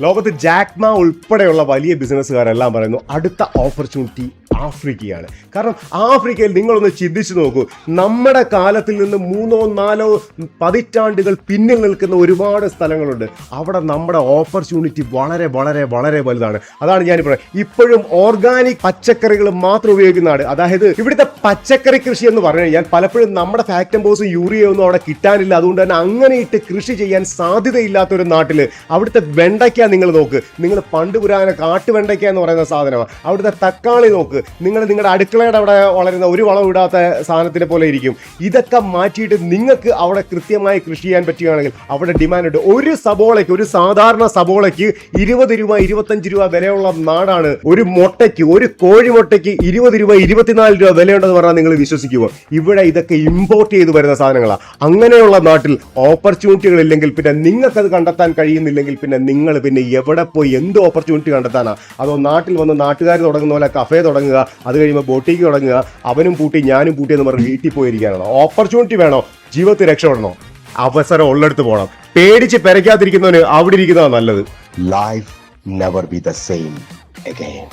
ലോകത്ത് ജാക്മാ ഉൾപ്പെടെയുള്ള വലിയ ബിസിനസ്സുകാരെല്ലാം പറയുന്നു അടുത്ത ഓപ്പർച്യൂണിറ്റി ആഫ്രിക്കയാണ്. കാരണം ആഫ്രിക്കയിൽ നിങ്ങളൊന്ന് ചിന്തിച്ചു നോക്കൂ, നമ്മുടെ കാലത്തിൽ നിന്ന് 3-4 പതിറ്റാണ്ടുകൾ പിന്നിൽ നിൽക്കുന്ന ഒരുപാട് സ്ഥലങ്ങളുണ്ട്. അവിടെ നമ്മുടെ ഓപ്പർച്യൂണിറ്റി വളരെ വളരെ വളരെ വലുതാണ്. അതാണ് ഞാൻ പറയുന്നത്, ഇപ്പോഴും ഓർഗാനിക് പച്ചക്കറികൾ മാത്രം ഉപയോഗിക്കുന്ന നാട്. അതായത് ഇവിടുത്തെ പച്ചക്കറി കൃഷി എന്ന് പറഞ്ഞു കഴിഞ്ഞാൽ പലപ്പോഴും നമ്മുടെ ഫാക്ടംബോസും യൂറിയൊന്നും അവിടെ കിട്ടാനില്ല. അതുകൊണ്ട് തന്നെ അങ്ങനെ ഇട്ട് കൃഷി ചെയ്യാൻ സാധ്യതയില്ലാത്തൊരു നാട്ടിൽ അവിടുത്തെ വെണ്ടയ്ക്ക നിങ്ങൾ നോക്ക്, നിങ്ങൾ പണ്ട് പുരാന കാട്ടുവെണ്ടയ്ക്ക എന്ന് പറയുന്ന സാധനമാണ്. അവിടുത്തെ തക്കാളി നോക്ക്, നിങ്ങളുടെ അടുക്കളയുടെ അവിടെ വളരുന്ന ഒരു വളം ഇടാത്ത സാധനത്തിനെ പോലെ ഇരിക്കും. ഇതൊക്കെ മാറ്റിയിട്ട് നിങ്ങൾക്ക് അവിടെ കൃത്യമായി കൃഷി ചെയ്യാൻ പറ്റുകയാണെങ്കിൽ അവിടെ ഡിമാൻഡ് ഉണ്ട്. ഒരു സബോളയ്ക്ക്, ഒരു സാധാരണ സബോളയ്ക്ക് 20 രൂപ 25 രൂപ വിലയുള്ള നാടാണ്. ഒരു മുട്ടയ്ക്ക്, ഒരു കോഴി മുട്ടയ്ക്ക് 20 രൂപ 24 രൂപ വിലയുണ്ടെന്ന് പറഞ്ഞാൽ നിങ്ങൾ വിശ്വസിക്കുമോ? ഇവിടെ ഇതൊക്കെ ഇമ്പോർട്ട് ചെയ്ത് വരുന്ന സാധനങ്ങളാണ്. അങ്ങനെയുള്ള നാട്ടിൽ ഓപ്പർച്യൂണിറ്റികൾ ഇല്ലെങ്കിൽ പിന്നെ നിങ്ങൾക്കത് കണ്ടെത്താൻ കഴിയുന്നില്ലെങ്കിൽ പിന്നെ നിങ്ങൾ പിന്നെ എവിടെ പോയി എന്ത് ഓപ്പർച്യൂണിറ്റി കണ്ടെത്താനാ? അതോ നാട്ടിൽ വന്ന് നാട്ടുകാർ തുടങ്ങുന്ന പോലെ കഫേ തുടങ്ങുക, അത് കഴിയുമ്പോൾ ബോട്ടിക്ക് തുടങ്ങുക, അവനും പൂട്ടി ഞാനും പൂട്ടി എന്ന് പറഞ്ഞ് വീട്ടിൽ പോയിരിക്കാനാണോ? ഓപ്പർച്യൂണിറ്റി വേണോ? ജീവിതത്തിൽ രക്ഷപ്പെടണോ? അവസരം ഉള്ളിടത്ത് പോകണം. പേടിച്ച് പെരയ്ക്കാതിരിക്കുന്നവന് അവിടെ ഇരിക്കുന്നതാണ് നല്ലത്. Life never be the same again.